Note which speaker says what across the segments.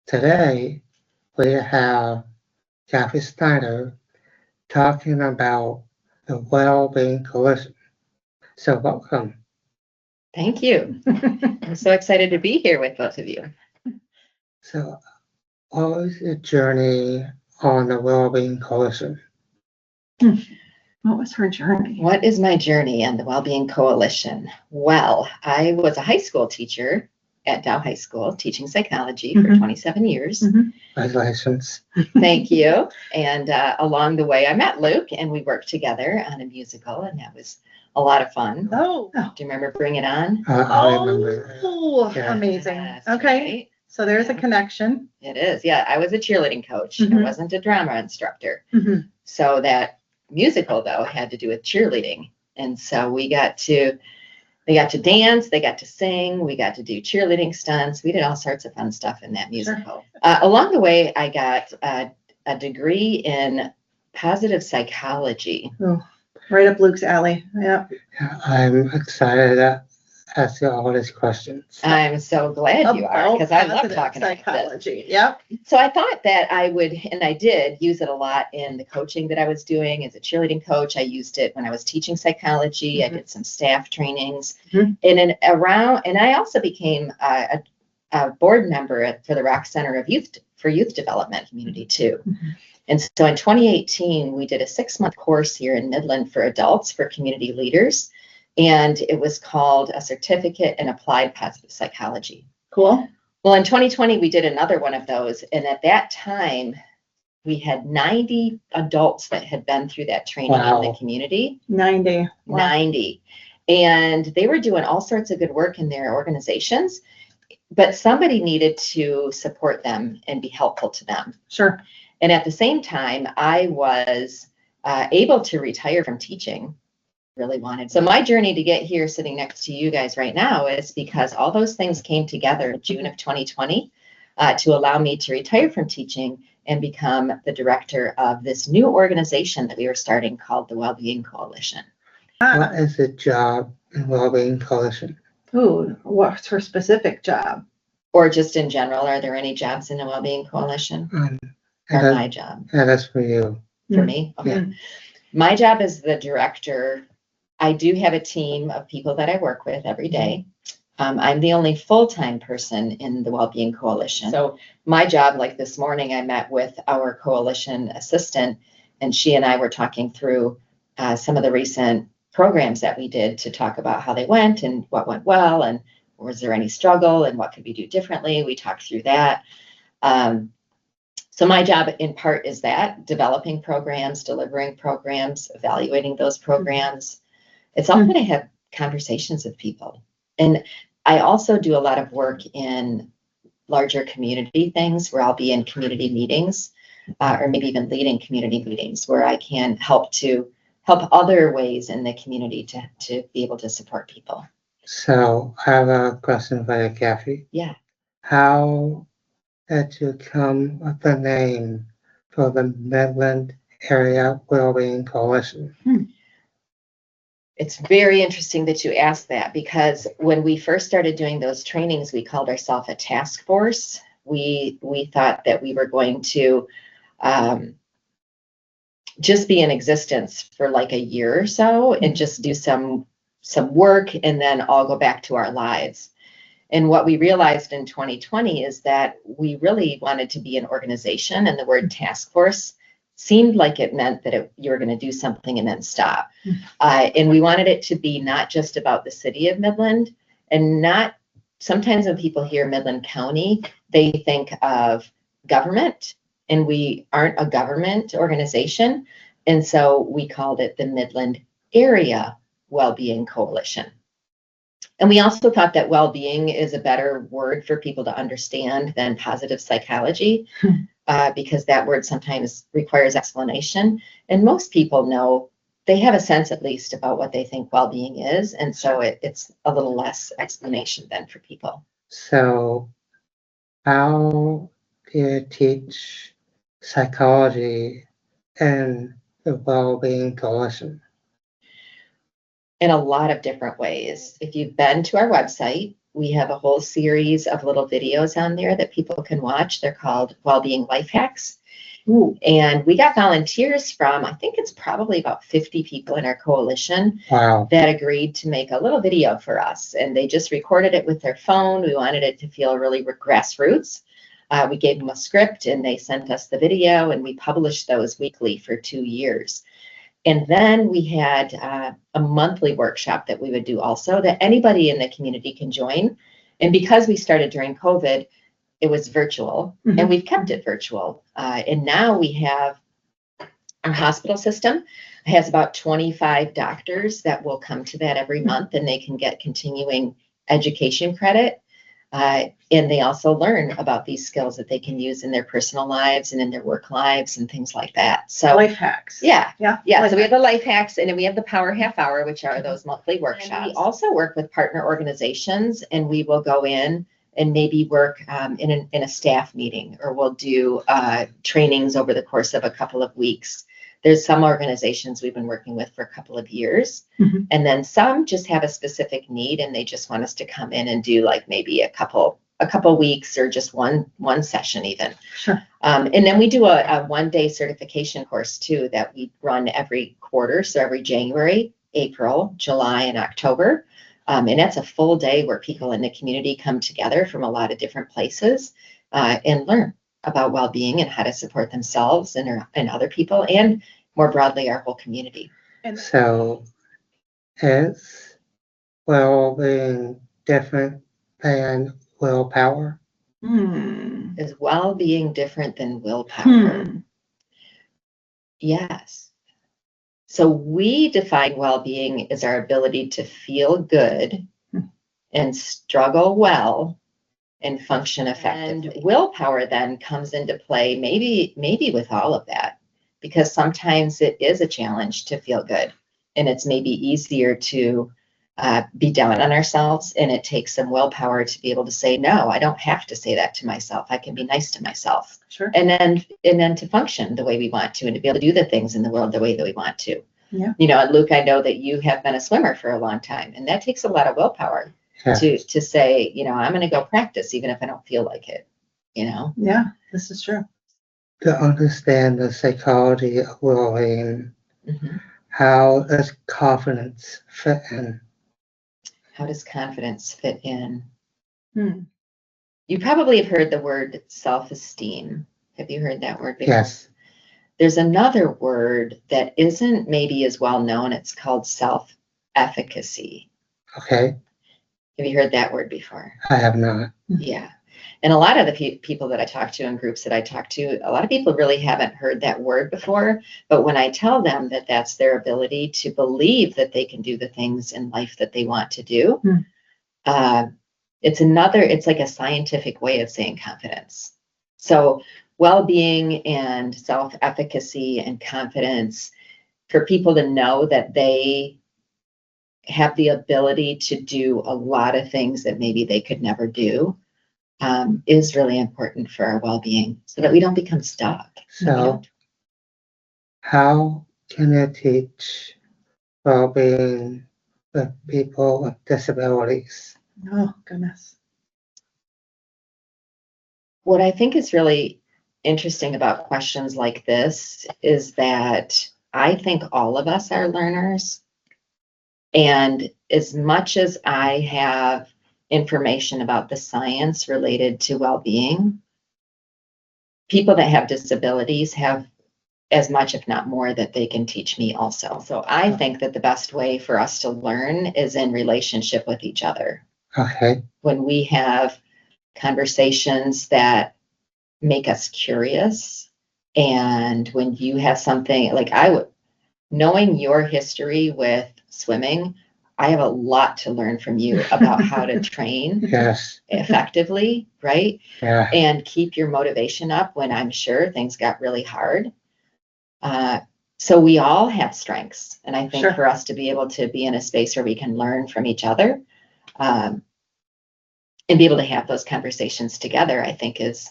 Speaker 1: Today, we have Kathy Snyder talking about the Wellbeing Coalition. So welcome.
Speaker 2: Thank you. I'm so excited to be here with both of you.
Speaker 1: So what was your journey on the Wellbeing Coalition?
Speaker 3: What was her journey?
Speaker 2: What is my journey on the Wellbeing Coalition? Well, I was a high school teacher at Dow High School, teaching psychology for 27 years.
Speaker 1: Congratulations.
Speaker 2: Thank you. And along the way, I met Luke, and we worked together on a musical, and that was a lot of fun.
Speaker 3: Oh,
Speaker 2: Do you remember Bring It On?
Speaker 1: I remember.
Speaker 3: oh, amazing.
Speaker 2: Yes,
Speaker 3: Okay,
Speaker 2: right?
Speaker 3: so there's a
Speaker 2: Yeah.
Speaker 3: connection.
Speaker 2: It is. Yeah, I was a cheerleading coach. I
Speaker 3: Mhm.
Speaker 2: wasn't a drama instructor.
Speaker 3: Mhm.
Speaker 2: So that musical, though, had to do with cheerleading. And so they got to dance, they got to sing, we got to do cheerleading stunts. We did all sorts of fun stuff in that musical. Along the way, I got a degree in positive psychology.
Speaker 3: Right up Luke's alley. Yeah.
Speaker 1: I'm excited to ask you all these questions.
Speaker 2: I'm so glad you are, because I love
Speaker 3: Positive
Speaker 2: talking about this.
Speaker 3: psychology. Yep.
Speaker 2: So I thought that I would, and I did use it a lot in the coaching that I was doing as a cheerleading coach. I used it when I was teaching psychology. I did some staff trainings, and I also became a board member for the Rock Center of Youth Development Community too. And so in 2018, we did a 6-month course here in Midland for adults, for community leaders, and it was called a Certificate in Applied Positive Psychology.
Speaker 3: Cool.
Speaker 2: Well, in 2020, we did another one of those. And at that time, we had 90 adults that had been through that training in the community.
Speaker 3: 90. Wow.
Speaker 2: 90. And they were doing all sorts of good work in their organizations, but somebody needed to support them and be helpful to them.
Speaker 3: Sure.
Speaker 2: And at the same time, I was able to retire from teaching. Really wanted. So my journey to get here sitting next to you guys right now is because all those things came together in June of 2020 to allow me to retire from teaching and become the director of this new organization that we were starting called the Wellbeing Coalition.
Speaker 1: What is the job in Wellbeing Coalition?
Speaker 3: Ooh, what's her specific job?
Speaker 2: Or just in general, are there any jobs in the Wellbeing Coalition? Or my job?
Speaker 1: And that's for you.
Speaker 2: For me? Okay.
Speaker 1: Yeah.
Speaker 2: My job as the director, I do have a team of people that I work with every day. I'm the only full-time person in the Wellbeing Coalition. So my job, like this morning, I met with our coalition assistant, and she and I were talking through some of the recent programs that we did to talk about how they went and what went well, and was there any struggle and what could we do differently. We talked through that. So my job in part is that, developing programs, delivering programs, evaluating those programs. It's often to have conversations with people. And I also do a lot of work in larger community things where I'll be in community meetings or maybe even leading community meetings where I can help other ways in the community to be able to support people.
Speaker 1: So I have a question for you, Kathy.
Speaker 2: Yeah.
Speaker 1: How did you come with the name for the Midland Area Wellbeing Coalition?
Speaker 2: It's very interesting that you asked that, because when we first started doing those trainings, we called ourselves a task force. We thought that we were going to just be in existence for like a year or so and just do some work and then all go back to our lives. And what we realized in 2020 is that we really wanted to be an organization, and the word task force seemed like it meant that you were going to do something and then stop. And we wanted it to be not just about the city of Midland, and not, sometimes when people hear Midland County, they think of government, and we aren't a government organization. And so we called it the Midland Area Wellbeing Coalition. And we also thought that well-being is a better word for people to understand than positive psychology, because that word sometimes requires explanation. And most people know, they have a sense at least about what they think well-being is. And so it's a little less explanation then for people.
Speaker 1: So how do you teach psychology in the Wellbeing Coalition?
Speaker 2: In a lot of different ways. If you've been to our website, we have a whole series of little videos on there that people can watch. They're called Wellbeing Life Hacks.
Speaker 3: Ooh.
Speaker 2: And we got volunteers from, I think it's probably about 50 people in our coalition
Speaker 1: Wow.
Speaker 2: that agreed to make a little video for us. And they just recorded it with their phone. We wanted it to feel really grassroots. We gave them a script and they sent us the video, and we published those weekly for 2 years. And then we had a monthly workshop that we would do also that anybody in the community can join. And because we started during COVID, it was virtual, and we've kept it virtual. And now we have our hospital system has about 25 doctors that will come to that every month, and they can get continuing education credit. And they also learn about these skills that they can use in their personal lives and in their work lives and things like that. So
Speaker 3: Life hacks.
Speaker 2: yeah.
Speaker 3: Life
Speaker 2: So we have
Speaker 3: hacks.
Speaker 2: the life hacks, and then we have the power half hour, which are those monthly workshops. And we also work with partner organizations, and we will go in and maybe work in a staff meeting, or we'll do trainings over the course of a couple of weeks. There's some organizations we've been working with for a couple of years, and then some just have a specific need, and they just want us to come in and do like maybe a couple weeks or just one session even.
Speaker 3: Sure.
Speaker 2: And then we do a 1-day certification course too that we run every quarter, so every January, April, July, and October. And that's a full day where people in the community come together from a lot of different places and learn about well-being and how to support themselves and other people, and more broadly, our whole community.
Speaker 1: So is well-being different than willpower?
Speaker 2: Is well-being different than willpower? Yes. So we define well-being as our ability to feel good and struggle well and function effectively. And willpower then comes into play maybe with all of that, because sometimes it is a challenge to feel good, and it's maybe easier to be down on ourselves, and it takes some willpower to be able to say, no, I don't have to say that to myself. I can be nice to myself.
Speaker 3: Sure.
Speaker 2: And then to function the way we want to, and to be able to do the things in the world the way that we want to.
Speaker 3: Yeah.
Speaker 2: You know, and Luke, I know that you have been a swimmer for a long time, and that takes a lot of willpower to say, you know, I'm going to go practice even if I don't feel like it, you know?
Speaker 3: Yeah, this is true.
Speaker 1: To understand the psychology of well-being, how does confidence fit in?
Speaker 2: How does confidence fit in?
Speaker 3: Hmm.
Speaker 2: You probably have heard the word self-esteem. Have you heard that word before?
Speaker 1: Yes.
Speaker 2: There's another word that isn't maybe as well known. It's called self-efficacy.
Speaker 1: Okay.
Speaker 2: Have you heard that word before?
Speaker 1: I have not.
Speaker 2: Yeah. And a lot of the people that I talk to and groups that I talk to, a lot of people really haven't heard that word before. But when I tell them that that's their ability to believe that they can do the things in life that they want to do, it's like a scientific way of saying confidence. So well-being and self-efficacy and confidence, for people to know that they have the ability to do a lot of things that maybe they could never do, is really important for our well-being, so that we don't become stuck.
Speaker 1: So how can you teach well-being with people with disabilities?
Speaker 3: Oh, goodness.
Speaker 2: What I think is really interesting about questions like this is that I think all of us are learners. And as much as I have information about the science related to well-being, people that have disabilities have as much, if not more, that they can teach me also. So I think that the best way for us to learn is in relationship with each other.
Speaker 1: Okay.
Speaker 2: When we have conversations that make us curious, and when you have something like knowing your history with swimming, I have a lot to learn from you about how to train
Speaker 1: Yes.
Speaker 2: effectively, right?
Speaker 1: Yeah.
Speaker 2: And keep your motivation up when I'm sure things got really hard. So we all have strengths. And I think for us to be able to be in a space where we can learn from each other, and be able to have those conversations together, I think is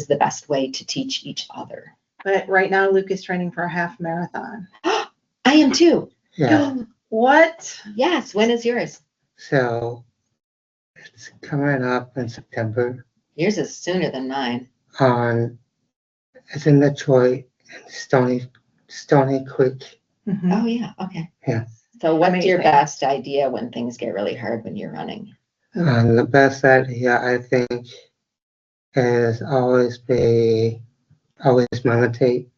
Speaker 2: the best way to teach each other.
Speaker 3: But right now, Luke is training for a half marathon.
Speaker 2: I am too.
Speaker 1: Yeah.
Speaker 3: What?
Speaker 2: Yes. When is yours?
Speaker 1: So It's coming up in September
Speaker 2: Yours is sooner than mine.
Speaker 1: it's in Detroit, Stony Creek.
Speaker 3: Mhm.
Speaker 2: Oh, yeah, okay.
Speaker 1: Yeah.
Speaker 2: So what's your
Speaker 3: Amazing.
Speaker 2: best idea when things get really hard when you're running?
Speaker 1: The best idea, I think, is always meditate,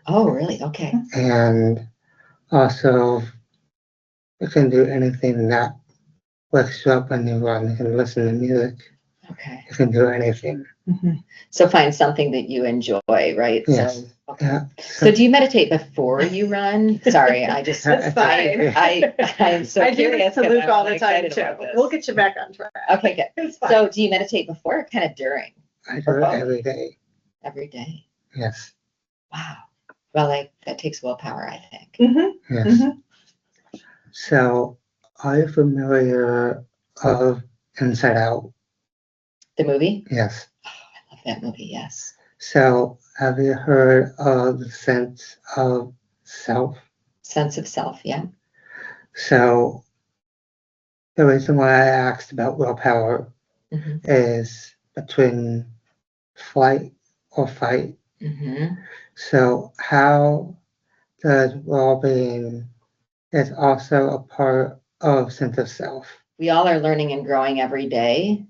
Speaker 2: Oh, really? Okay.
Speaker 1: and also you can do anything that wakes you up when you run. You can listen to music.
Speaker 2: Okay.
Speaker 1: You can do anything.
Speaker 3: Mhm.
Speaker 2: So find something that you enjoy, right?
Speaker 1: Yes.
Speaker 2: So, okay.
Speaker 1: Yeah.
Speaker 2: So do you meditate before you run? Sorry, I just,
Speaker 3: That's fine.
Speaker 2: I am so
Speaker 3: I do
Speaker 2: curious.
Speaker 3: this to
Speaker 2: 'cause
Speaker 3: Luke
Speaker 2: I'm
Speaker 3: all
Speaker 2: really
Speaker 3: the time
Speaker 2: excited
Speaker 3: too.
Speaker 2: about this.
Speaker 3: We'll get you back on track.
Speaker 2: Okay, good.
Speaker 3: It's fine.
Speaker 2: So do you meditate before or kind of during?
Speaker 1: I do it every day.
Speaker 2: Every day.
Speaker 1: Yes.
Speaker 2: Wow. Well, that takes willpower, I think.
Speaker 3: Mhm.
Speaker 1: Yes.
Speaker 3: Mhm.
Speaker 1: So, are you familiar of Inside Out?
Speaker 2: The movie?
Speaker 1: Yes.
Speaker 2: Oh, I love that movie, yes.
Speaker 1: So, have you heard of the sense of self?
Speaker 2: Sense of self, yeah.
Speaker 1: So, the reason why I asked about willpower
Speaker 2: Mm-hmm.
Speaker 1: is between flight or fight.
Speaker 2: Mm-hmm.
Speaker 1: So, how does well-being is also a part of sense of self?
Speaker 2: We all are learning and growing every day.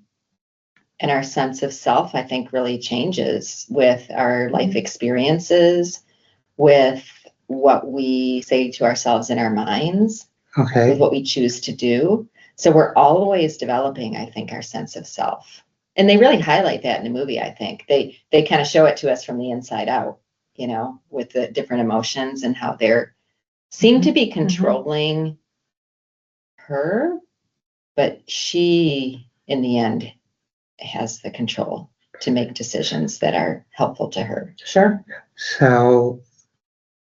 Speaker 2: And our sense of self, I think, really changes with our life experiences, with what we say to ourselves in our minds, with
Speaker 1: Okay.
Speaker 2: what we choose to do. So we're always developing, I think, our sense of self. And they really highlight that in the movie, I think. They kind of show it to us from the inside out, with the different emotions and how they're seem to be controlling her, but she, in the end, has the control to make decisions that are helpful to her.
Speaker 3: Sure.
Speaker 1: So,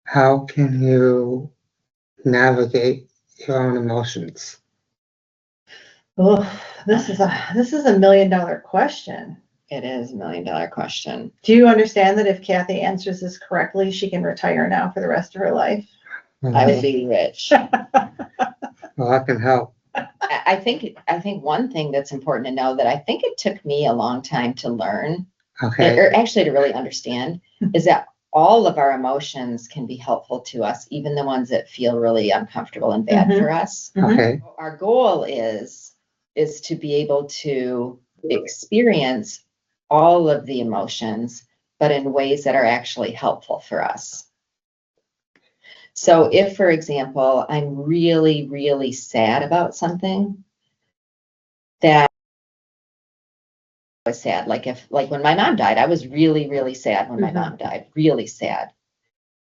Speaker 1: how can you navigate your own emotions?
Speaker 3: Oh, this is a $1 million question.
Speaker 2: It is $1 million question.
Speaker 3: Do you understand that if Kathy answers this correctly, she can retire now for the rest of her life?
Speaker 2: I would be rich.
Speaker 1: Well, I can help.
Speaker 2: I think one thing that's important to know that I think it took me a long time to learn,
Speaker 1: Okay.
Speaker 2: or actually to really understand, is that all of our emotions can be helpful to us, even the ones that feel really uncomfortable and bad for us.
Speaker 1: Okay.
Speaker 2: Our goal is to be able to experience all of the emotions, but in ways that are actually helpful for us. So if, for example, I'm really, really sad about something, that was sad. Like when my mom died, I was really, really sad when my mom died, really sad.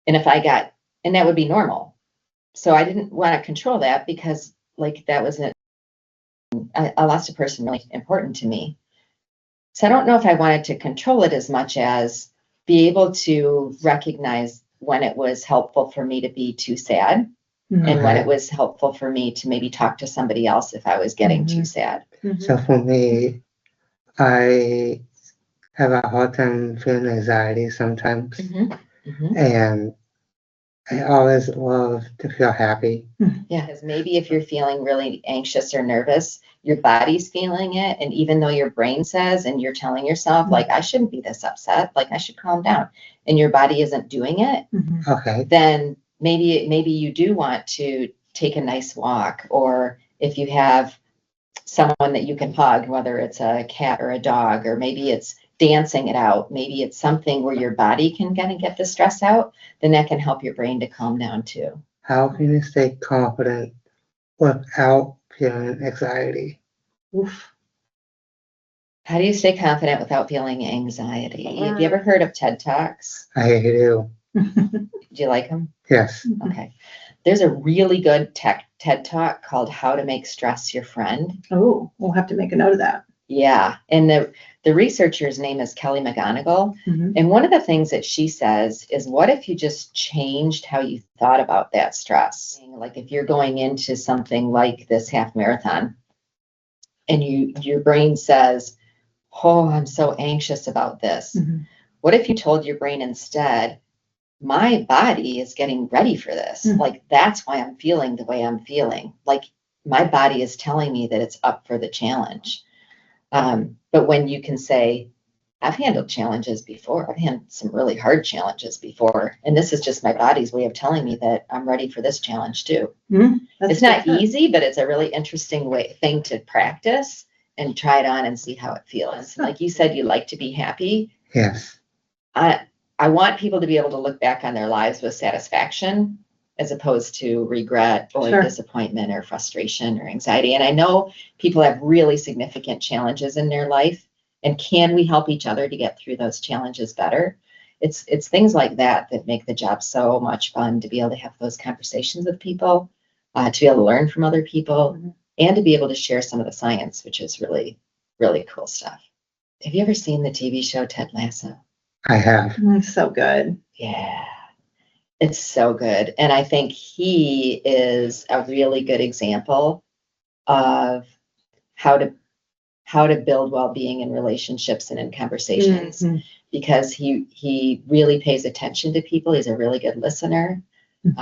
Speaker 2: And and that would be normal. So I didn't want to control that because that wasn't, I lost a person really important to me. So I don't know if I wanted to control it as much as be able to recognize when it was helpful for me to be too sad and when it was helpful for me to maybe talk to somebody else if I was getting too sad.
Speaker 1: So for me, I have a hard time feeling anxiety sometimes, and I always love to feel happy.
Speaker 2: Yeah, because maybe if you're feeling really anxious or nervous, your body's feeling it. And even though your brain says, and you're telling yourself, I shouldn't be this upset, I should calm down, and your body isn't doing it,
Speaker 1: Okay.
Speaker 2: then maybe you do want to take a nice walk. Or if you have someone that you can hug, whether it's a cat or a dog, or maybe it's dancing it out, maybe it's something where your body can kind of get the stress out, then that can help your brain to calm down too.
Speaker 1: How can you stay confident without feeling anxiety?
Speaker 3: Oof.
Speaker 2: How do you stay confident without feeling anxiety? Have you ever heard of TED Talks?
Speaker 1: I do.
Speaker 2: Do you like them?
Speaker 1: Yes.
Speaker 2: Okay. There's a really good TED Talk called How to Make Stress Your Friend.
Speaker 3: Oh, we'll have to make a note of that.
Speaker 2: Yeah. And the researcher's name is Kelly McGonigal. And one of the things that she says is, what if you just changed how you thought about that stress? Like if you're going into something like this half marathon and your brain says, oh, I'm so anxious about this. What if you told your brain instead, my body is getting ready for this. That's why I'm feeling the way I'm feeling. my body is telling me that it's up for the challenge. But when you can say, I've handled challenges before, I've handled some really hard challenges before, and this is just my body's way of telling me that I'm ready for this challenge too. It's not easy, but it's a really interesting thing to practice and try it on and see how it feels. Like you said, you like to be happy.
Speaker 1: Yes.
Speaker 2: I want people to be able to look back on their lives with satisfaction as opposed to regret or disappointment or frustration or anxiety. And I know people have really significant challenges in their life, and can we help each other to get through those challenges better? It's things like that that make the job so much fun, to be able to have those conversations with people, to be able to learn from other people, and to be able to share some of the science, which is really, really cool stuff. Have you ever seen the TV show Ted Lasso?
Speaker 1: I have.
Speaker 3: So good.
Speaker 2: Yeah, it's so good. And I think he is a really good example of how to build well-being in relationships and in conversations, because he really pays attention to people. He's a really good listener.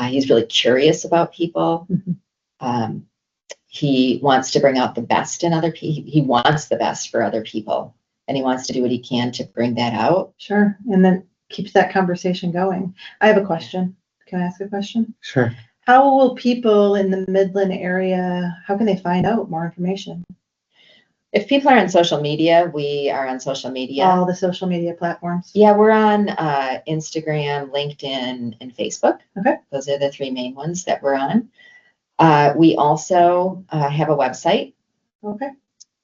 Speaker 2: He's really curious about people. He wants to bring out the best in other people. He wants the best for other people, and he wants to do what he can to bring that out.
Speaker 3: Sure. And then keeps that conversation going. I have a question. Can I ask a question?
Speaker 1: Sure.
Speaker 3: How will people in the Midland area, how can they find out more information?
Speaker 2: If people are on social media, we are on social media.
Speaker 3: All the social media platforms.
Speaker 2: Yeah, we're on Instagram, LinkedIn, and Facebook.
Speaker 3: Okay.
Speaker 2: Those are the three main ones that we're on. We also have a website.
Speaker 3: Okay.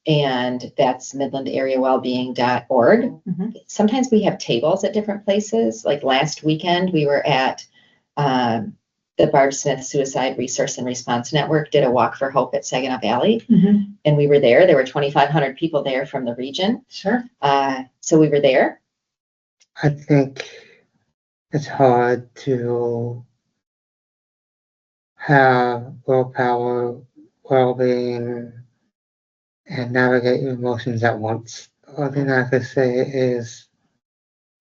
Speaker 2: And that's midlandareawellbeing.org. Sometimes we have tables at different places. Like last weekend, we were at the Barb Smith Suicide Resource and Response Network did a Walk for Hope at Saginaw Valley. And we were there. There were 2,500 people there from the region.
Speaker 3: Sure.
Speaker 2: So we were there.
Speaker 1: I think it's hard to have willpower, well-being, and navigate your emotions at once. All thing I could say is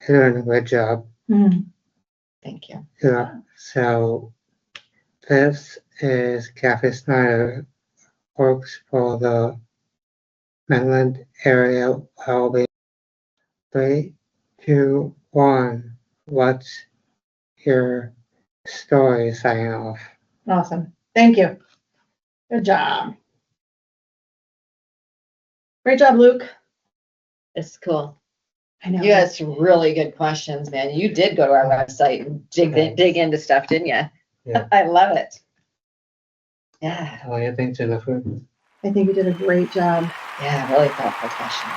Speaker 1: you're doing a great job.
Speaker 2: Thank you.
Speaker 1: Yeah. So this is Kathy Snyder, works for the Midland Area Wellbeing. 3, 2, 1. What's your story? Sign off.
Speaker 3: Awesome. Thank you. Good job. Great job, Luke.
Speaker 2: It's cool.
Speaker 3: I know.
Speaker 2: You had some really good questions, man. You did go to our website and dig into stuff, didn't you?
Speaker 1: Yeah.
Speaker 2: I love it. Yeah.
Speaker 1: How do you think, Jennifer?
Speaker 3: I think you did a great job.
Speaker 2: Yeah, really thoughtful question.